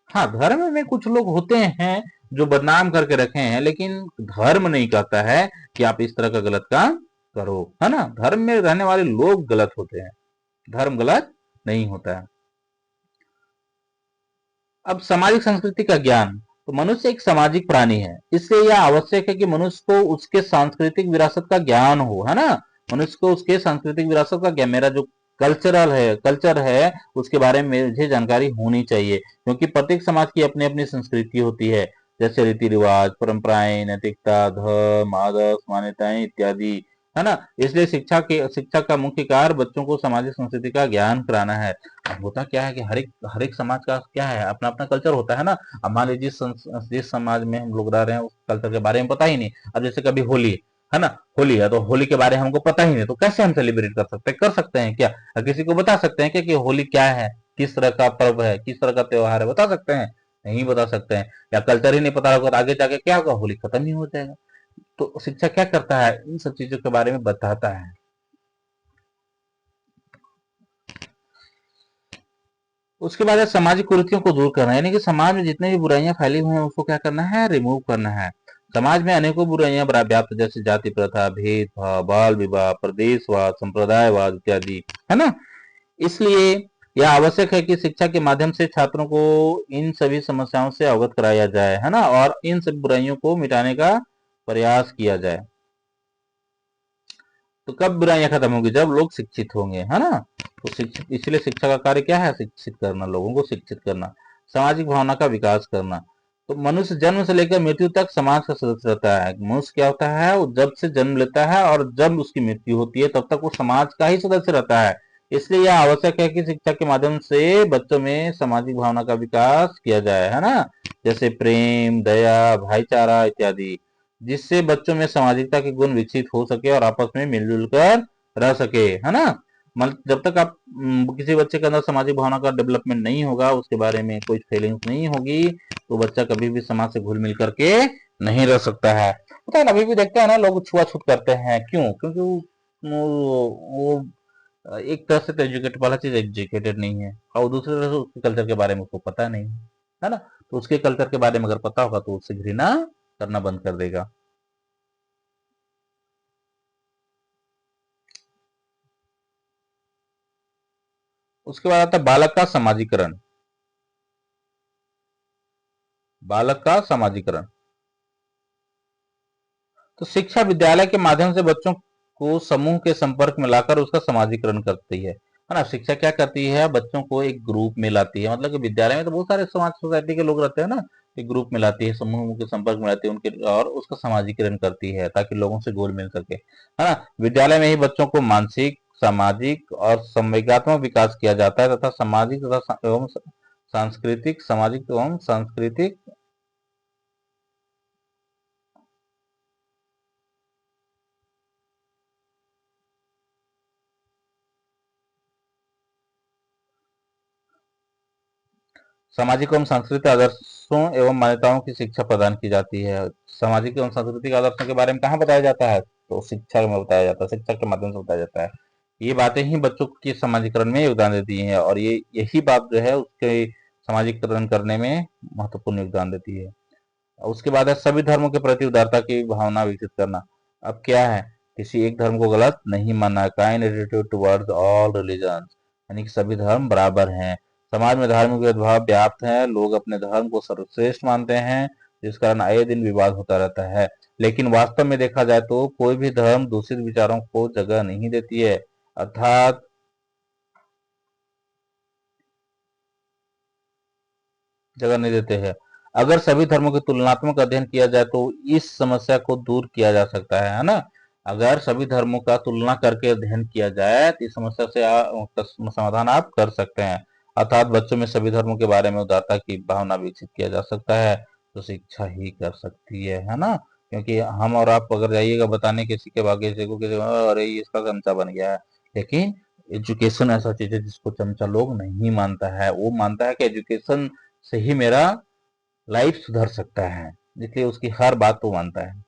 हाँ, धर्म में कुछ लोग होते हैं जो बदनाम करके रखे हैं, लेकिन धर्म नहीं कहता है कि आप इस तरह का गलत काम करो, है ना। धर्म में रहने वाले लोग गलत होते हैं, धर्म गलत नहीं होता है। अब सामाजिक संस्कृति का ज्ञान, तो मनुष्य एक सामाजिक प्राणी है, इसलिए यह आवश्यक है कि मनुष्य को उसके सांस्कृतिक विरासत का ज्ञान हो, है ना। मनुष्य को उसके सांस्कृतिक विरासत का ज्ञान, मेरा जो कल्चर है उसके बारे में मुझे जानकारी होनी चाहिए, क्योंकि प्रत्येक समाज की अपनी अपनी संस्कृति होती है, जैसे रीति रिवाज, परंपराएं, नैतिकता, धर्म, आदर्श, मान्यताएं इत्यादि। है ना। इसलिए शिक्षा का मुख्य कार्य बच्चों को सामाजिक संस्कृति का ज्ञान कराना है। अब होता क्या है कि हर एक समाज का क्या है, अपना अपना कल्चर होता है ना। अब मान लीजिए जिस समाज में हम लोग रह रहे हैं उस कल्चर के बारे में पता ही नहीं। अब जैसे कभी होली है ना, होली है तो होली के बारे में हमको पता ही नहीं, तो कैसे हम सेलिब्रेट कर सकते हैं क्या? किसी को बता सकते हैं क्या कि होली क्या है, किस तरह का पर्व है, किस तरह का त्योहार है, बता सकते हैं? नहीं बता सकते हैं। या कल्चर ही नहीं पता होगा तो आगे जाके क्या होगा, होली खत्म ही हो जाएगा। तो शिक्षा क्या करता है, इन सब चीजों के बारे में बताता है। उसके बाद है सामाजिक कुरीतियों को दूर करना, यानी कि समाज में जितने भी बुराइयां फैली हुई हैं उसको क्या करना है, रिमूव करना है। समाज में अनेकों बुराइयां व्याप्त, जैसे जाति प्रथा, भेदभाव, बाल विवाह, प्रदेशवाद, संप्रदायवाद इत्यादि, है ना। इसलिए यह आवश्यक है कि शिक्षा के माध्यम से छात्रों को इन सभी समस्याओं से अवगत कराया जाए, है ना, और इन सभी बुराइयों को मिटाने का प्रयास किया जाए। तो कब बुराइयां खत्म होगी, जब लोग शिक्षित होंगे, है ना। तो शिक्षित, इसलिए शिक्षा का कार्य क्या है, शिक्षित करना, लोगों को शिक्षित करना, सामाजिक भावना का विकास करना। तो मनुष्य जन्म से लेकर मृत्यु तक समाज का सदस्य रहता है। मनुष्य क्या होता है, वो जब से जन्म लेता है और जब उसकी मृत्यु होती है तब तक वो समाज का ही सदस्य रहता है। इसलिए यह आवश्यक है कि शिक्षा के माध्यम से बच्चों में सामाजिक भावना का विकास किया जाए, है ना, जैसे प्रेम, दया, भाईचारा इत्यादि, जिससे बच्चों में सामाजिकता के गुण विकसित हो सके और आपस में मिलजुल कर रह सके, है ना। जब तक आप किसी बच्चे के अंदर सामाजिक भावना का डेवलपमेंट नहीं होगा, उसके बारे में कोई फीलिंग्स नहीं होगी, तो बच्चा कभी भी समाज से घुल मिल करके नहीं रह सकता है। पता है ना, अभी भी देखते हैं ना लोग छुआछूत करते हैं, क्यों? क्योंकि वो एक तरह से तो एजुकेटेड वाला चीज एजुकेटेड नहीं है, और दूसरी तरह से उसके कल्चर के बारे में उसको पता नहीं है ना। तो उसके कल्चर के बारे में अगर पता होगा तो उससे घृणा करना बंद कर देगा। उसके बाद आता है बालक का समाजीकरण। बालक का समाजीकरण, तो शिक्षा विद्यालय के माध्यम से बच्चों को समूह के संपर्क में लाकर उसका समाजीकरण करती है ना। शिक्षा क्या करती है, बच्चों को एक ग्रुप में लाती है, मतलब कि विद्यालय में तो बहुत सारे समाज सोसाइटी के लोग रहते हैं ना, एक ग्रुप में लाती है, समूह के संपर्क में लाती है उनके, और उसका समाजीकरण करती है ताकि लोगों से घुल मिल सके, है ना। विद्यालय में ही बच्चों को मानसिक, सामाजिक और संवेगात्मक विकास किया जाता है, तथा सामाजिक तथा एवं सांस्कृतिक, सामाजिक एवं सांस्कृतिक सामाजिक एवं सांस्कृतिक आदर्शों एवं मान्यताओं की शिक्षा प्रदान की जाती है। सामाजिक एवं सांस्कृतिक आदर्शों के बारे में कहाँ बताया जाता है, तो शिक्षा में बताया जाता है, शिक्षा के माध्यम से बताया जाता है। ये बातें ही बच्चों के समाजीकरण में योगदान देती हैं, और ये यही बात जो है उसके समाजीकरण करने में महत्वपूर्ण योगदान देती है। उसके बाद है सभी धर्मों के प्रति उदारता की भावना विकसित करना। अब क्या है, किसी एक धर्म को गलत नहीं मानना, kind attitude towards all religion, यानी कि सभी धर्म बराबर हैं। समाज में धार्मिक भेदभाव व्याप्त है, लोग अपने धर्म को सर्वश्रेष्ठ मानते हैं, जिस कारण आए दिन विवाद होता रहता है। लेकिन वास्तव में देखा जाए तो कोई भी धर्म दूषित विचारों को जगह नहीं देती है, अर्थात जगह नहीं देते हैं। अगर सभी धर्मों की तुलनात्मक अध्ययन किया जाए तो इस समस्या को दूर किया जा सकता है ना। अगर सभी धर्मों का तुलना करके अध्ययन किया जाए तो इस समस्या से समाधान आप कर सकते हैं। अर्थात बच्चों में सभी धर्मों के बारे में उदारता की भावना विकसित किया जा सकता है, तो शिक्षा ही कर सकती है ना। क्योंकि हम और आप अगर जाइएगा बताने किसी के बागे किसी को किसी को, अरे ये इसका चमचा बन गया है, लेकिन एजुकेशन ऐसा चीज है जिसको चमचा लोग नहीं मानता है, वो मानता है कि एजुकेशन से ही मेरा लाइफ सुधर सकता है, इसलिए उसकी हर बात वो मानता है।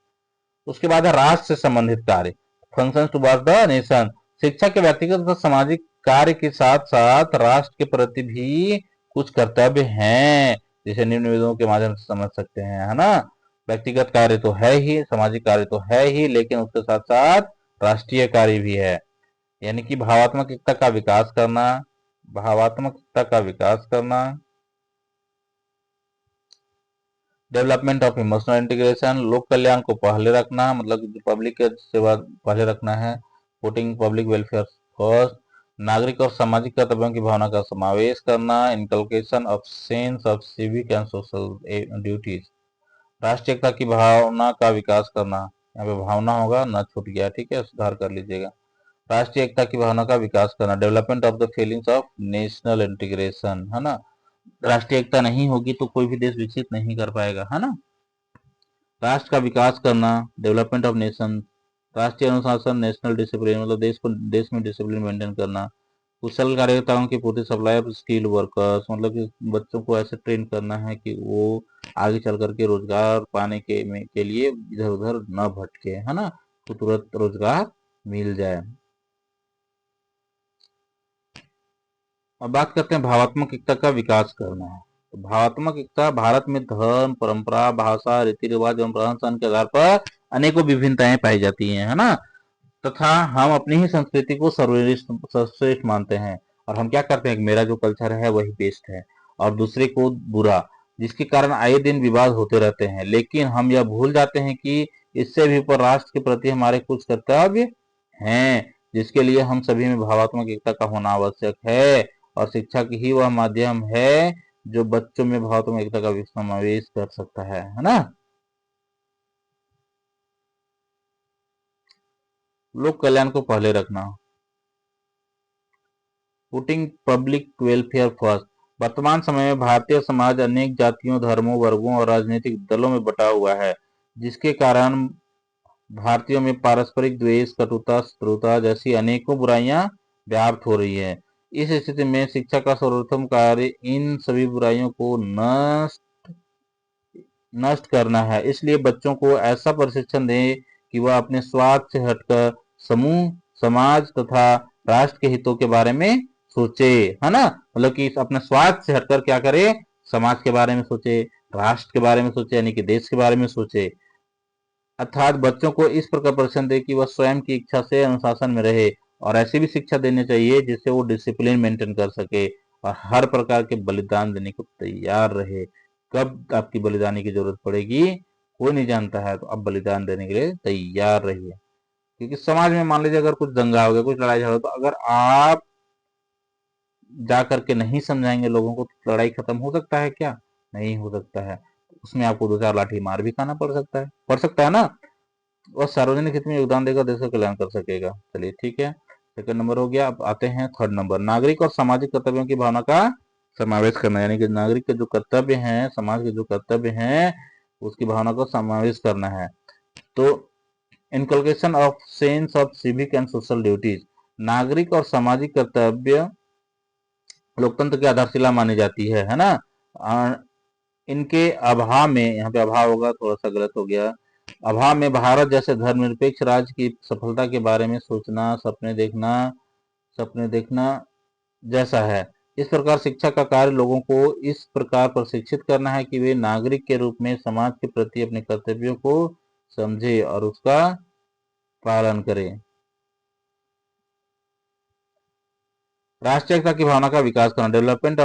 उसके बाद है राष्ट्र से संबंधित कार्य, फंक्शन टुवर्ड्स द नेशन। शिक्षा के व्यक्तिगत तथा सामाजिक कार्य के साथ साथ राष्ट्र के प्रति भी कुछ कर्तव्य हैं, जैसे निम्न विधियों के माध्यम से समझ सकते हैं, है ना। व्यक्तिगत कार्य तो है ही, सामाजिक कार्य तो है ही, लेकिन उसके साथ साथ राष्ट्रीय कार्य भी है, यानी कि भावात्मकता का विकास करना, भावात्मकता का विकास करना, डेवलपमेंट ऑफ इमोशनल इंटीग्रेशन, लोक कल्याण को पहले रखना, मतलब पब्लिक के सेवा पहले रखना है, पुटिंग पब्लिक वेलफेयर फर्स्ट, नागरिक और सामाजिक कर्तव्यों की भावना का समावेश करना, inculcation of sense of civic and social duties, राष्ट्रीय एकता की भावना का विकास करना। यहाँ पे भावना होगा, न छूट गया, ठीक है, सुधार कर लीजिएगा। राष्ट्रीय एकता की भावना का विकास करना, development of the feelings of national integration, है ना। राष्ट्रीय एकता नहीं होगी तो कोई भी देश विकसित नहीं कर पाएगा, है ना। राष्ट्र का विकास करना, डेवलपमेंट ऑफ नेशन, राष्ट्रीय अनुशासन, नेशनल डिसिप्लिन, मतलब देश में डिसिप्लिन मेंटेन करना, कुशल कार्यकर्ताओं की पूर्ति, सप्लाई ऑफ स्किल वर्कर्स, मतलब कि बच्चों को ऐसे ट्रेन करना है कि वो आगे चल करके रोजगार पाने के लिए इधर उधर न भटके, है ना, तो तुरंत रोजगार मिल जाए। अब बात करते हैं भावात्मक एकता का विकास करना है। तो भावात्मक एकता भारत में धर्म, परंपरा, भाषा, रीति रिवाज एवं रहन सहन के आधार पर अनेकों विभिन्नताएं पाई जाती हैं, है ना, तथा हम अपनी ही संस्कृति को सर्वश्रेष्ठ मानते हैं, और हम क्या करते हैं कि मेरा जो कल्चर है वही बेस्ट है और दूसरे को बुरा, जिसके कारण आए दिन विवाद होते रहते हैं। लेकिन हम यह भूल जाते हैं कि इससे भी ऊपर राष्ट्र के प्रति हमारे कुछ कर्तव्य हैं, जिसके लिए हम सभी में भावात्मक एकता का होना आवश्यक है, और शिक्षा की ही वह माध्यम है जो बच्चों में भावात्मक एकता का समावेश कर सकता है ना। लोक कल्याण को पहले रखना, पुटिंग पब्लिक वेलफेयर फर्स्ट। वर्तमान समय में भारतीय समाज अनेक जातियों, धर्मों, वर्गों और राजनीतिक दलों में बटा हुआ है, जिसके कारण भारतीयों में पारस्परिक द्वेष, कटुता, शत्रुता जैसी अनेकों बुराइयां व्याप्त हो रही है। इस स्थिति में शिक्षा का सर्वोत्तम कार्य इन सभी बुराइयों को नष्ट करना है। इसलिए बच्चों को ऐसा प्रशिक्षण दें कि वह अपने स्वार्थ से हटकर समूह, समाज तथा राष्ट्र के हितों के बारे में सोचे, है ना, मतलब कि अपने स्वार्थ से हटकर क्या करे, समाज के बारे में सोचे, राष्ट्र के बारे में सोचे, यानी कि देश के बारे में सोचे। अर्थात बच्चों को इस प्रकार प्रशिक्षण दे कि वह स्वयं की इच्छा से अनुशासन में रहे, और ऐसी भी शिक्षा देनी चाहिए जिससे वो डिसिप्लिन मेंटेन कर सके और हर प्रकार के बलिदान देने को तैयार रहे। कब आपकी बलिदान की जरूरत पड़ेगी कोई नहीं जानता है, तो अब बलिदान देने के लिए तैयार रहिए। क्योंकि समाज में मान लीजिए अगर कुछ दंगा हो गया, कुछ लड़ाई झगड़ा, तो अगर आप जा करके नहीं समझाएंगे लोगों को तो लड़ाई खत्म हो सकता है क्या? नहीं हो सकता है। उसमें आपको 2-4 लाठी मार भी खाना पड़ सकता है ना। और सार्वजनिक हित में योगदान देकर देश का कल्याण कर सकेगा। चलिए ठीक है, सेकंड नंबर हो गया। अब आते हैं थर्ड नंबर, नागरिक और सामाजिक कर्तव्यों की भावना का समावेश करना, यानी कि नागरिक के जो कर्तव्य हैं, समाज के जो कर्तव्य हैं, उसकी भावना को समावेश करना है। तो inculcation of sense of civic and social duties, नागरिक और सामाजिक कर्तव्य लोकतंत्र की आधारशिला मानी जाती है ना। इनके अभाव में, यहाँ पे अभाव होगा, थोड़ा सा गलत हो गया, अभाव में भारत जैसे धर्मनिरपेक्ष राज्य की सफलता के बारे में सोचना, सपने देखना जैसा है। इस प्रकार शिक्षा का कार्य लोगों को इस प्रकार प्रशिक्षित करना है कि वे नागरिक के रूप में समाज के प्रति अपने कर्तव्यों को समझे और उसका पालन करें। राष्ट्रीय एकता की भावना का विकास करना, development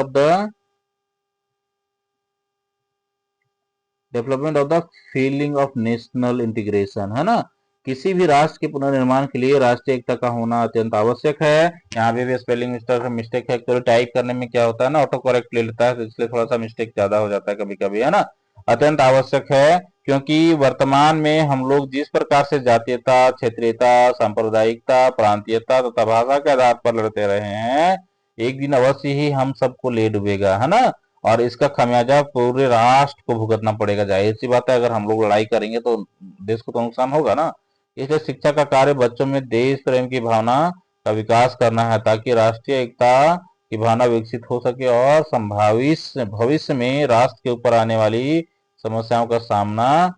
of the feeling of national integration, है ना। किसी भी राष्ट्र के पुनर्निर्माण के लिए राष्ट्रीय एकता का होना अत्यंत आवश्यक है। यहाँ पे भी स्पेलिंग मिस्टेक है, तो टाइप करने में क्या होता है ना, ऑटो करेक्ट ले लेता है, तो इसलिए थोड़ा सा मिस्टेक ज्यादा हो जाता है कभी कभी, है ना। अत्यंत आवश्यक है क्योंकि वर्तमान में हम लोग जिस प्रकार से जातीयता, क्षेत्रीयता, सांप्रदायिकता, प्रांतीयता तथा भाषा के आधार पर लड़ते रहे हैं, एक दिन अवश्य ही हम सबको ले डूबेगा, है ना। और इसका खामियाजा पूरे राष्ट्र को भुगतना पड़ेगा। जाहिर सी बात है, अगर हम लोग लड़ाई करेंगे तो देश को तो नुकसान होगा ना। इसलिए शिक्षा का कार्य बच्चों में देश प्रेम की भावना का विकास करना है, ताकि राष्ट्रीय एकता की भावना विकसित हो सके और संभावित भविष्य में राष्ट्र के ऊपर आने वाली समस्याओं का सामना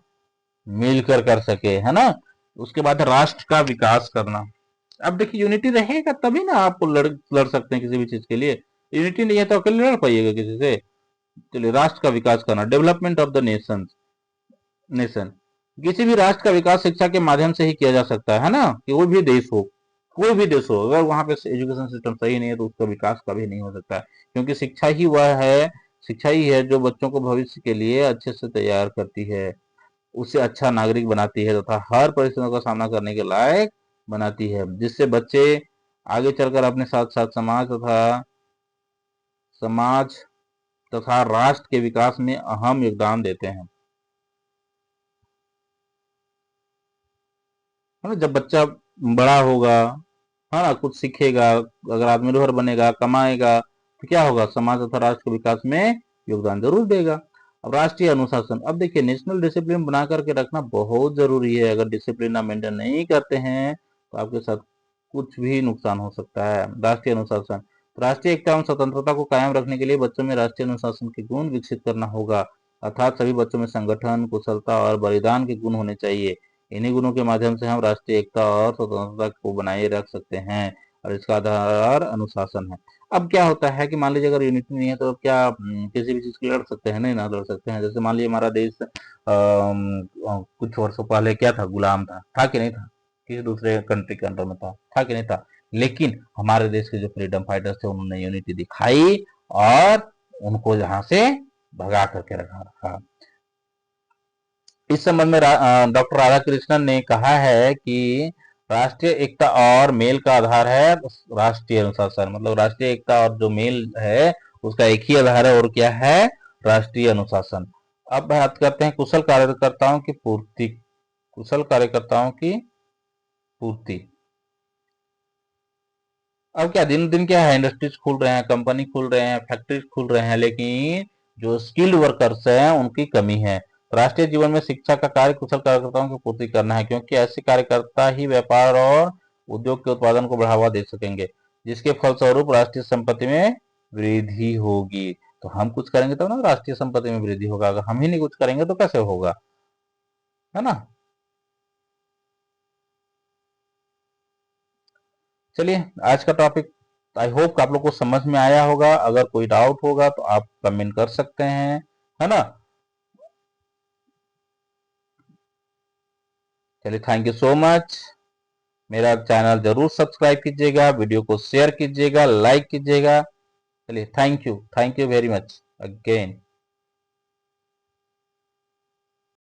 मिलकर कर सके, है ना। उसके बाद राष्ट्र का विकास करना। अब देखिए, यूनिटी रहेगा तभी ना आप लड़ सकते हैं किसी भी चीज के लिए। यूनिटी नहीं है तो अकेले लड़ पाइएगा किसी से। चलिए, राष्ट्र का विकास करना, डेवलपमेंट ऑफ द नेशन। किसी भी राष्ट्र का विकास शिक्षा के माध्यम से ही किया जा सकता है ना। कि कोई भी देश हो, अगर वहां पे एजुकेशन सिस्टम सही नहीं है तो उसका विकास कभी नहीं हो सकता है। क्योंकि शिक्षा ही है जो बच्चों को भविष्य के लिए अच्छे से तैयार करती है, उसे अच्छा नागरिक बनाती है तथा हर परिस्थितियों का सामना करने के लायक बनाती है, जिससे बच्चे आगे चलकर अपने साथ साथ समाज तथा राष्ट्र के विकास में अहम योगदान देते हैं। है ना। जब बच्चा बड़ा होगा, है ना, कुछ सीखेगा, अगर आत्मनिर्भर बनेगा, कमाएगा, तो क्या होगा, समाज तथा राष्ट्र के विकास में योगदान जरूर देगा। अब राष्ट्रीय अनुशासन, अब देखिए नेशनल डिसिप्लिन बना करके रखना बहुत जरूरी है। अगर डिसिप्लिन आप मेंटेन नहीं करते हैं तो आपके साथ कुछ भी नुकसान हो सकता है। राष्ट्रीय अनुशासन, तो राष्ट्रीय एकता एवं स्वतंत्रता को कायम रखने के लिए बच्चों में राष्ट्रीय अनुशासन के गुण विकसित करना होगा, अर्थात सभी बच्चों में संगठन, कुशलता और बलिदान के गुण होने चाहिए। इन्हीं गुणों के माध्यम से हम राष्ट्रीय एकता और स्वतंत्रता को बनाए रख सकते हैं, और इसका आधार अनुशासन है। अब क्या होता है कि मान लीजिए अगर यूनिटी नहीं है तो क्या किसी भी चीज के लिए लड़ सकते हैं? नहीं ना लड़ सकते हैं। जैसे मान लीजिए हमारा देश कुछ वर्षों पहले क्या था, गुलाम था कि नहीं था, किसी दूसरे कंट्री के अंडर में था कि नहीं था। लेकिन हमारे देश के जो फ्रीडम फाइटर्स थे उन्होंने यूनिटी दिखाई और उनको यहाँ से भगा करके रखा। इस संबंध में डॉक्टर राधाकृष्णन ने कहा है कि राष्ट्रीय एकता और मेल का आधार है राष्ट्रीय अनुशासन। मतलब राष्ट्रीय एकता और जो मेल है उसका एक ही आधार है, और क्या है, राष्ट्रीय अनुशासन। अब बात करते हैं कुशल कार्यकर्ताओं की पूर्ति। कुशल कार्यकर्ताओं की पूर्ति, अब क्या दिन दिन क्या है, इंडस्ट्रीज खुल रहे हैं, कंपनी खुल रहे हैं, फैक्ट्रीज खुल रहे हैं, लेकिन जो स्किल्ड वर्कर्स हैं उनकी कमी है। राष्ट्रीय जीवन में शिक्षा का कार्य कुशल कार्यकर्ताओं की पूर्ति करना है, क्योंकि ऐसे कार्यकर्ता ही व्यापार और उद्योग के उत्पादन को बढ़ावा दे सकेंगे, जिसके फलस्वरूप राष्ट्रीय संपत्ति में वृद्धि होगी। तो हम कुछ करेंगे तो ना राष्ट्रीय संपत्ति में वृद्धि होगा, अगर हम ही नहीं कुछ करेंगे तो कैसे होगा, है ना। चलिए आज का टॉपिक आई होप आप लोग को समझ में आया होगा। अगर कोई डाउट होगा तो आप कमेंट कर सकते हैं, है ना। चलिए थैंक यू सो मच। मेरा चैनल जरूर सब्सक्राइब कीजिएगा, वीडियो को शेयर कीजिएगा, लाइक कीजिएगा। चलिए thank you very much again.